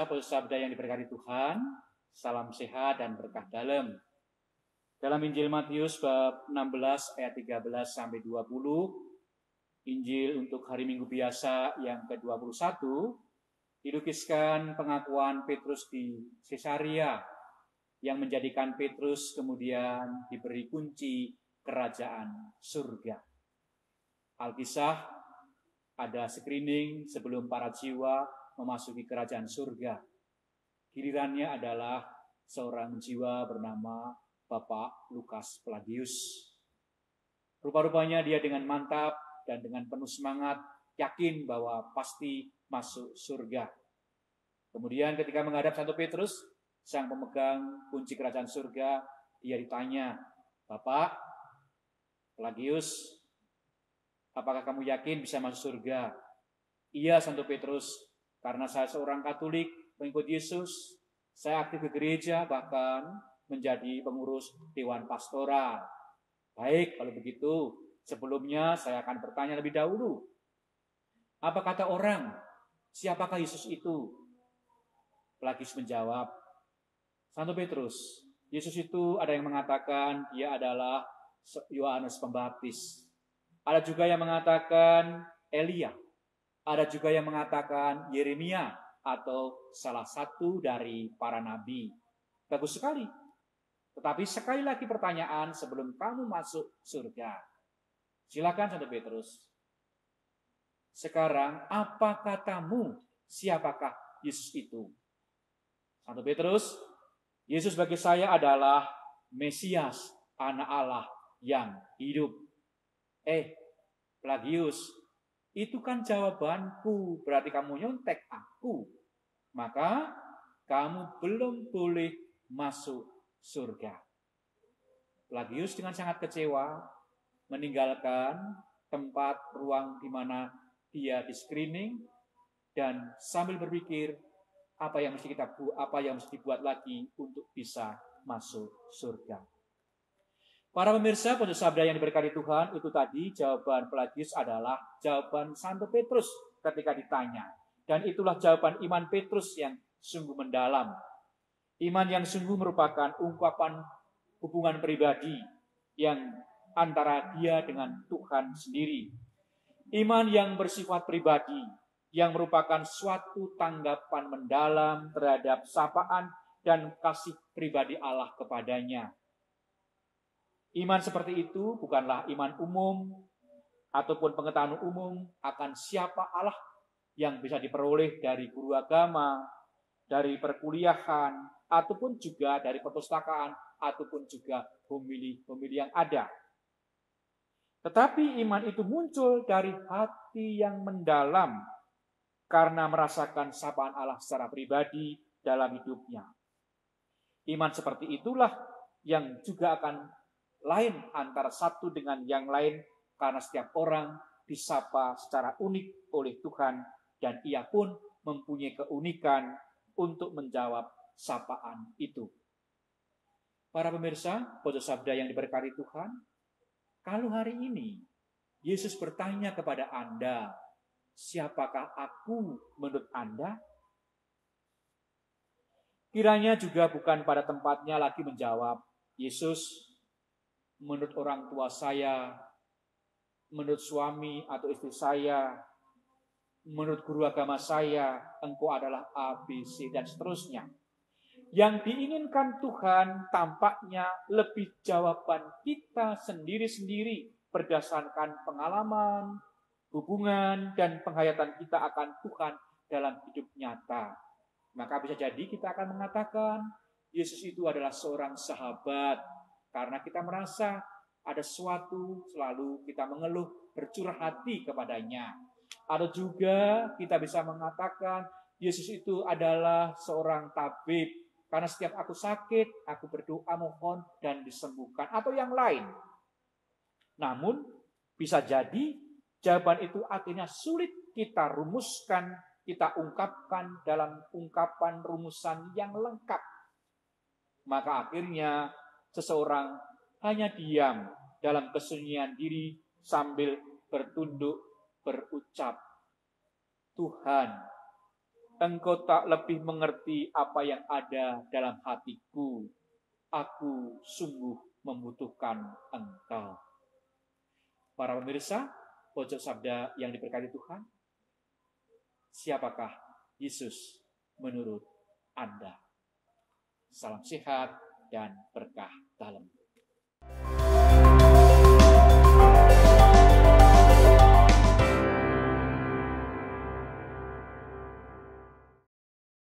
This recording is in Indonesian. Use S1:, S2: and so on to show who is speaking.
S1: pemirsa, sabda yang diberkati Tuhan, salam sehat dan berkah dalam. Dalam Injil Matius bab 16 ayat 13 sampai 20, Injil untuk hari Minggu biasa yang ke-21, dilukiskan pengakuan Petrus di Caesarea yang menjadikan Petrus kemudian diberi kunci kerajaan surga. Alkisah ada screening sebelum para jiwa memasuki kerajaan surga. Gilirannya adalah seorang jiwa bernama Bapak Lukas Pelagius. Rupa-rupanya dia dengan mantap dan dengan penuh semangat yakin bahwa pasti masuk surga. Kemudian ketika menghadap Santo Petrus, sang pemegang kunci kerajaan surga, dia ditanya, "Bapak Pelagius, apakah kamu yakin bisa masuk surga?" "Iya, Santo Petrus, karena saya seorang Katolik, pengikut Yesus, saya aktif ke gereja, bahkan menjadi pengurus Dewan Pastoral." "Baik, kalau begitu, sebelumnya saya akan bertanya lebih dahulu. Apa kata orang? Siapakah Yesus itu?" Pelagius menjawab, "Santo Petrus, Yesus itu ada yang mengatakan dia adalah Yohanes Pembaptis. Ada juga yang mengatakan Elia. Ada juga yang mengatakan Yeremia atau salah satu dari para nabi." "Bagus sekali. Tetapi sekali lagi pertanyaan sebelum kamu masuk surga. Silakan Santo Petrus. Sekarang apa katamu? Siapakah Yesus itu?" "Santo Petrus, Yesus bagi saya adalah Mesias, Anak Allah yang hidup." Pelagius, itu kan jawabanku, berarti kamu nyontek aku. Maka kamu belum boleh masuk surga. Pelagius dengan sangat kecewa meninggalkan tempat ruang di mana dia di screening dan sambil berpikir apa yang mesti dibuat lagi untuk bisa masuk surga. Para pemirsa, pada sabda yang diberkati Tuhan, itu tadi jawaban Pelagius adalah jawaban Santo Petrus ketika ditanya. Dan itulah jawaban iman Petrus yang sungguh mendalam. Iman yang sungguh merupakan ungkapan hubungan pribadi yang antara dia dengan Tuhan sendiri. Iman yang bersifat pribadi, yang merupakan suatu tanggapan mendalam terhadap sapaan dan kasih pribadi Allah kepadanya. Iman seperti itu bukanlah iman umum ataupun pengetahuan umum akan siapa Allah yang bisa diperoleh dari guru agama, dari perkuliahan, ataupun juga dari perpustakaan, ataupun juga homili-homili yang ada. Tetapi iman itu muncul dari hati yang mendalam karena merasakan sapaan Allah secara pribadi dalam hidupnya. Iman seperti itulah yang juga akan lain antara satu dengan yang lain karena setiap orang disapa secara unik oleh Tuhan dan ia pun mempunyai keunikan untuk menjawab sapaan itu. Para pemirsa, pojok sabda yang diberkati Tuhan, kalau hari ini Yesus bertanya kepada Anda, siapakah aku menurut Anda? Kiranya juga bukan pada tempatnya lagi menjawab, Yesus, menurut orang tua saya, menurut suami atau istri saya, menurut guru agama saya, engkau adalah A, B, C, dan seterusnya. Yang diinginkan Tuhan tampaknya lebih jawaban kita sendiri-sendiri berdasarkan pengalaman, hubungan, dan penghayatan kita akan Tuhan dalam hidup nyata. Maka bisa jadi kita akan mengatakan Yesus itu adalah seorang sahabat karena kita merasa ada sesuatu selalu kita mengeluh, bercurah hati kepadanya. Atau juga kita bisa mengatakan Yesus itu adalah seorang tabib karena setiap aku sakit, aku berdoa mohon dan disembuhkan. Atau yang lain. Namun bisa jadi jawaban itu akhirnya sulit kita rumuskan, kita ungkapkan dalam ungkapan rumusan yang lengkap. Maka akhirnya seseorang hanya diam dalam kesunyian diri sambil bertunduk berucap, Tuhan, Engkau tak lebih mengerti apa yang ada dalam hatiku. Aku sungguh membutuhkan Engkau. Para pemirsa, pojok sabda yang diberkati Tuhan, siapakah Yesus menurut Anda? Salam sehat dan berkah dalam.